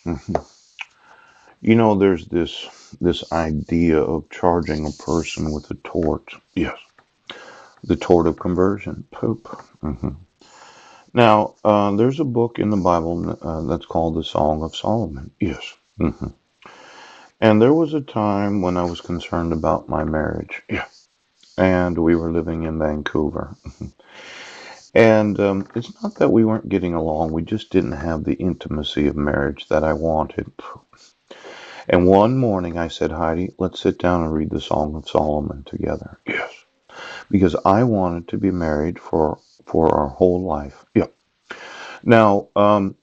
Mhm. You know, there's this idea of charging a person with a tort. Yes, the tort of conversion. Poop. Hmm. Now, there's a book in the Bible that's called the Song of Solomon. Yes. Hmm. And there was a time when I was concerned about my marriage. Yeah. And we were living in Vancouver. And it's not that we weren't getting along, we just didn't have the intimacy of marriage that I wanted. And one morning I said, Heidi, let's sit down and read the Song of Solomon together. Yes. Because I wanted to be married for our whole life. Yeah. Now,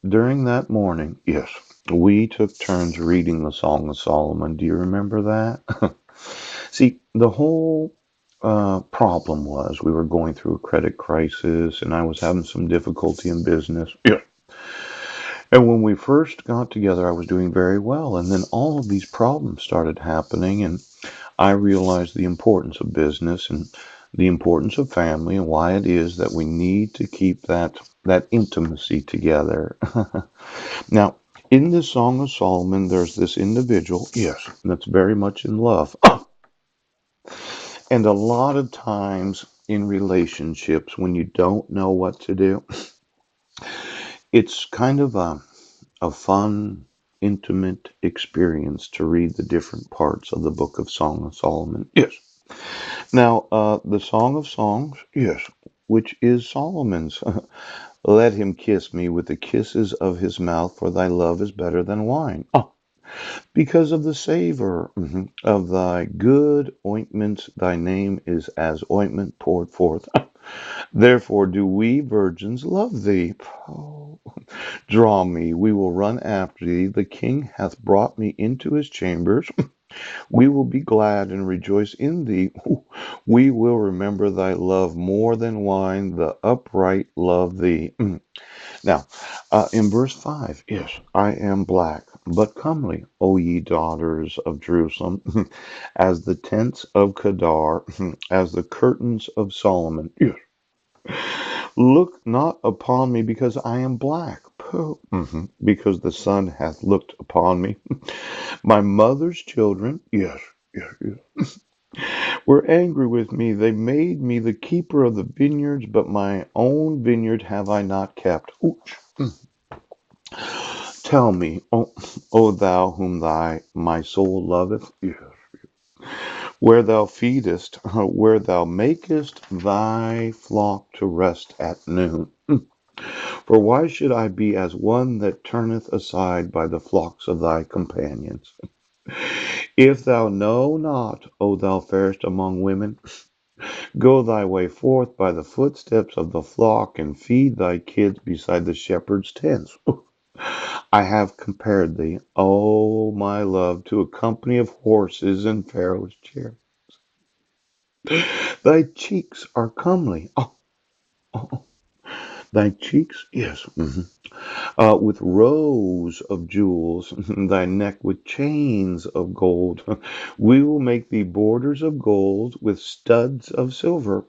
during that morning, yes, we took turns reading the Song of Solomon. Do you remember that? See, the whole problem was we were going through a credit crisis and I was having some difficulty in business. Yeah. And when we first got together, I was doing very well. And then all of these problems started happening. And I realized the importance of business and the importance of family and why it is that we need to keep that intimacy together. Now, in the Song of Solomon, there's this individual, yes, that's very much in love. And a lot of times in relationships, when you don't know what to do, it's kind of a fun, intimate experience to read the different parts of the book of Song of Solomon. Yes. Now, the Song of Songs, yes, which is Solomon's. Let him kiss me with the kisses of his mouth, for thy love is better than wine. Oh, because of the savor of thy good ointment, thy name is as ointment poured forth. Therefore do we virgins love thee. Oh, draw me, we will run after thee. The king hath brought me into his chambers. We will be glad and rejoice in thee. We will remember thy love more than wine. The upright love thee. Now, in verse 5, yes, I am black, but comely, O ye daughters of Jerusalem, as the tents of Kedar, as the curtains of Solomon. Yes. Look not upon me because I am black, because the sun hath looked upon me. My mother's children, yes, yes, yes, were angry with me. They made me the keeper of the vineyards, but my own vineyard have I not kept. Ouch. Tell me, O thou whom my soul loveth, yes, where thou feedest, where thou makest thy flock to rest at noon. For why should I be as one that turneth aside by the flocks of thy companions? If thou know not, O thou fairest among women, go thy way forth by the footsteps of the flock, and feed thy kids beside the shepherd's tents. I have compared thee, O my love, to a company of horses in Pharaoh's chair. Thy cheeks are comely. Oh, thy cheeks, yes, with rows of jewels, thy neck with chains of gold. We will make thee borders of gold with studs of silver.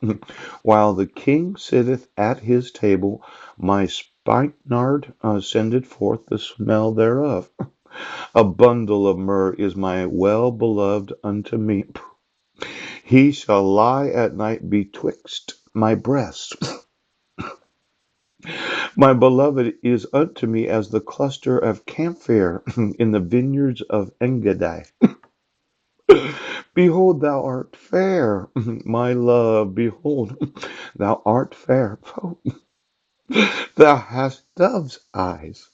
While the king sitteth at his table, my spikenard sendeth forth the smell thereof. A bundle of myrrh is my well beloved unto me. He shall lie at night betwixt my breasts. My beloved is unto me as the cluster of camphire in the vineyards of Engedi. Behold, thou art fair, my love. Behold, thou art fair. Thou hast dove's eyes.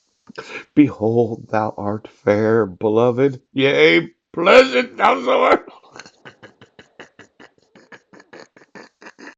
Behold, thou art fair, beloved. Yea, pleasant thou art.